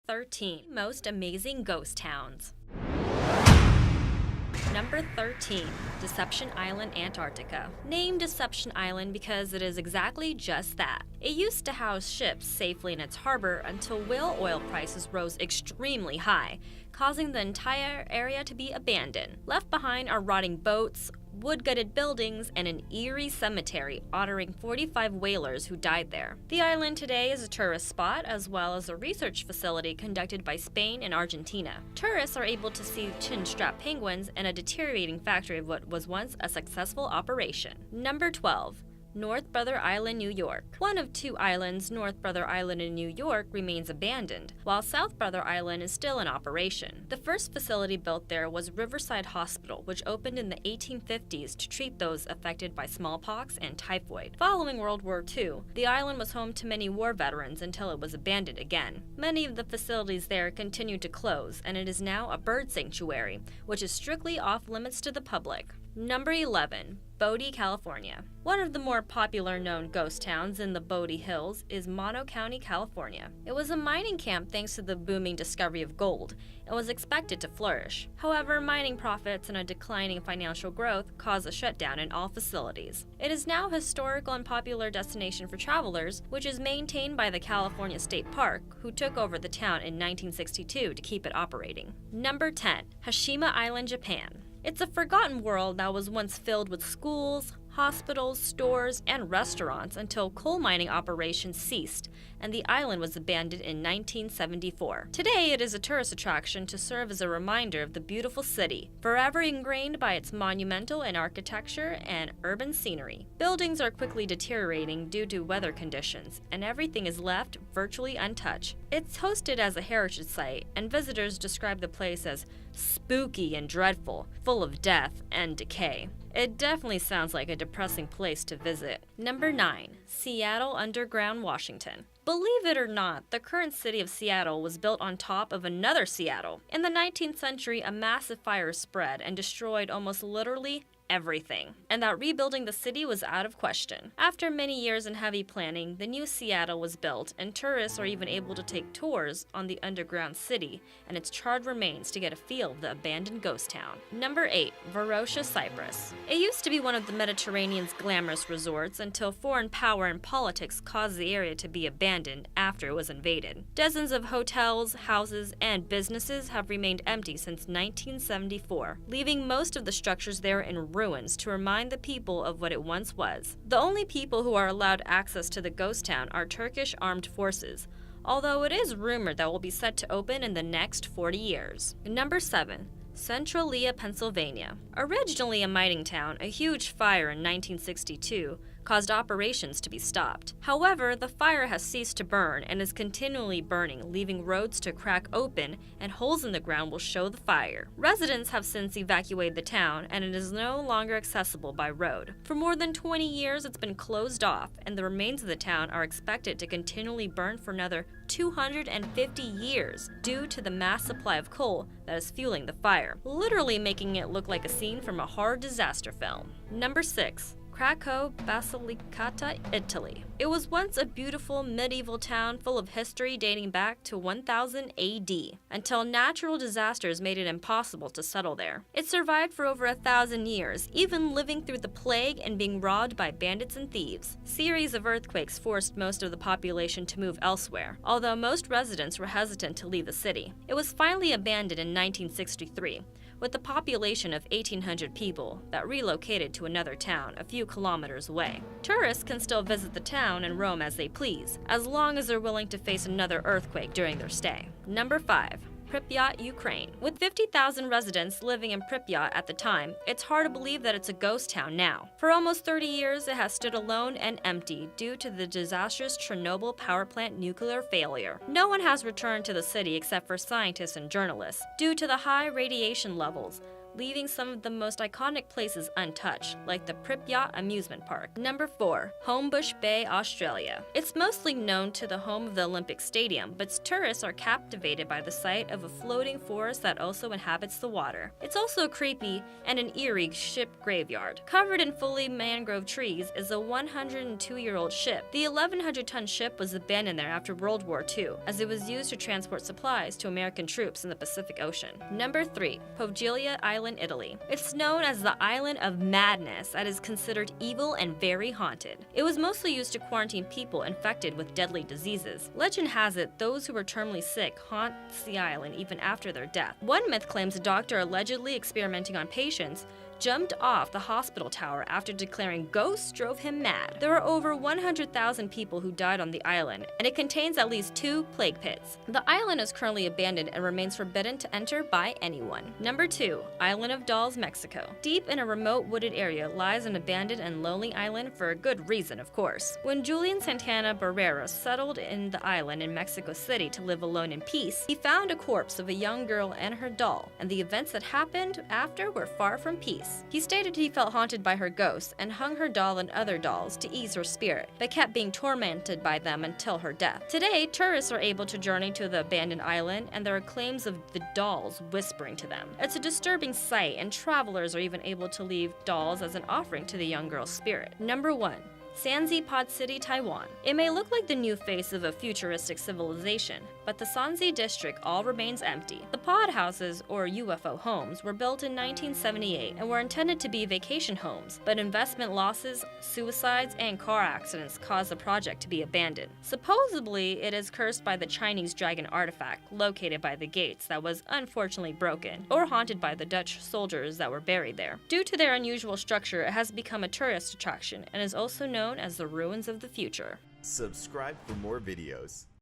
13. Most amazing ghost towns. Number 13. Deception Island, Antarctica. Named Deception Island because it is exactly just that. It used to house ships safely in its harbor until whale oil prices rose extremely high, causing the entire area to be abandoned. Left behind are rotting boats, wood-gutted buildings, and an eerie cemetery honoring 45 whalers who died there. The island today is a tourist spot as well as a research facility conducted by Spain and Argentina. Tourists are able to see chin-strap penguins and a deteriorating factory of what was once a successful operation. Number 12. North Brother Island, New York. One of two islands, North Brother Island in New York, remains abandoned, while South Brother Island is still in operation. The first facility built there was Riverside Hospital, which opened in the 1850s to treat those affected by smallpox and typhoid. Following World War II, the island was home to many war veterans until it was abandoned again. Many of the facilities there continued to close, and it is now a bird sanctuary, which is strictly off limits to the public. Number 11. Bodie, California. One of the more popular known ghost towns in the Bodie Hills is Mono County, California. It was a mining camp thanks to the booming discovery of gold and was expected to flourish. However, mining profits and a declining financial growth caused a shutdown in all facilities. It is now a historical and popular destination for travelers, which is maintained by the California State Park, who took over the town in 1962 to keep it operating. Number 10. Hashima Island, Japan. It's a forgotten world that was once filled with schools, hospitals, stores, and restaurants until coal mining operations ceased and the island was abandoned in 1974. Today, it is a tourist attraction to serve as a reminder of the beautiful city, forever ingrained by its monumental and architecture and urban scenery. Buildings are quickly deteriorating due to weather conditions, and everything is left virtually untouched. It's hosted as a heritage site, and visitors describe the place as spooky and dreadful, full of death and decay. It definitely sounds like a depressing place to visit. Number 9. Seattle Underground, Washington. Believe it or not, the current city of Seattle was built on top of another Seattle. In the 19th century, a massive fire spread and destroyed almost literally everything, and that rebuilding the city was out of question. After many years and heavy planning, the new Seattle was built, and tourists are even able to take tours on the underground city and its charred remains to get a feel of the abandoned ghost town. Number 8. Varosha, Cyprus. It used to be one of the Mediterranean's glamorous resorts until foreign power and politics caused the area to be abandoned after it was invaded. Dozens of hotels, houses, and businesses have remained empty since 1974, leaving most of the structures there in ruins to remind the people of what it once was. The only people who are allowed access to the ghost town are Turkish armed forces, although it is rumored that it will be set to open in the next 40 years. Number 7. Centralia, Pennsylvania. Originally a mining town, a huge fire in 1962 caused operations to be stopped. However, the fire has ceased to burn and is continually burning, leaving roads to crack open and holes in the ground will show the fire. Residents have since evacuated the town and it is no longer accessible by road. For more than 20 years, it's been closed off, and the remains of the town are expected to continually burn for another 250 years due to the mass supply of coal that is fueling the fire, literally making it look like a scene from a horror disaster film. Number 6. Krakow, Basilicata, Italy. It was once a beautiful medieval town full of history dating back to 1000 AD, until natural disasters made it impossible to settle there. It survived for over 1,000 years, even living through the plague and being robbed by bandits and thieves. Series of earthquakes forced most of the population to move elsewhere, although most residents were hesitant to leave the city. It was finally abandoned in 1963, with a population of 1,800 people that relocated to another town a few kilometers away. Tourists can still visit the town and roam as they please, as long as they're willing to face another earthquake during their stay. Number 5. Pripyat, Ukraine. With 50,000 residents living in Pripyat at the time, it's hard to believe that it's a ghost town now. For almost 30 years, it has stood alone and empty due to the disastrous Chernobyl power plant nuclear failure. No one has returned to the city except for scientists and journalists, due to the high radiation levels, leaving some of the most iconic places untouched, like the Pripyat Amusement Park. Number 4. Homebush Bay, Australia. It's mostly known to the home of the Olympic Stadium, but tourists are captivated by the sight of a floating forest that also inhabits the water. It's also creepy and an eerie ship graveyard. Covered in fully mangrove trees is a 102-year-old ship. The 1,100-ton ship was abandoned there after World War II, as it was used to transport supplies to American troops in the Pacific Ocean. Number 3. Poveglia Island, Italy. It's known as the Island of Madness and is considered evil and very haunted. It was mostly used to quarantine people infected with deadly diseases. Legend has it those who were terminally sick haunts the island even after their death. One myth claims a doctor allegedly experimenting on patients jumped off the hospital tower after declaring ghosts drove him mad. There are over 100,000 people who died on the island, and it contains at least 2 plague pits. The island is currently abandoned and remains forbidden to enter by anyone. Number 2. Island of Dolls, Mexico. Deep in a remote wooded area lies an abandoned and lonely island for a good reason, of course. When Julian Santana Barrera settled in the island in Mexico City to live alone in peace, he found a corpse of a young girl and her doll, and the events that happened after were far from peace. He stated he felt haunted by her ghosts and hung her doll and other dolls to ease her spirit, but kept being tormented by them until her death. Today, tourists are able to journey to the abandoned island, and there are claims of the dolls whispering to them. It's a disturbing sight, and travelers are even able to leave dolls as an offering to the young girl's spirit. Number 1. Sanxi Pod City, Taiwan. It may look like the new face of a futuristic civilization, but the Sanxi district all remains empty. The pod houses, or UFO homes, were built in 1978 and were intended to be vacation homes, but investment losses, suicides, and car accidents caused the project to be abandoned. Supposedly, it is cursed by the Chinese dragon artifact located by the gates that was unfortunately broken, or haunted by the Dutch soldiers that were buried there. Due to their unusual structure, it has become a tourist attraction and is also known as the ruins of the future. Subscribe for more videos.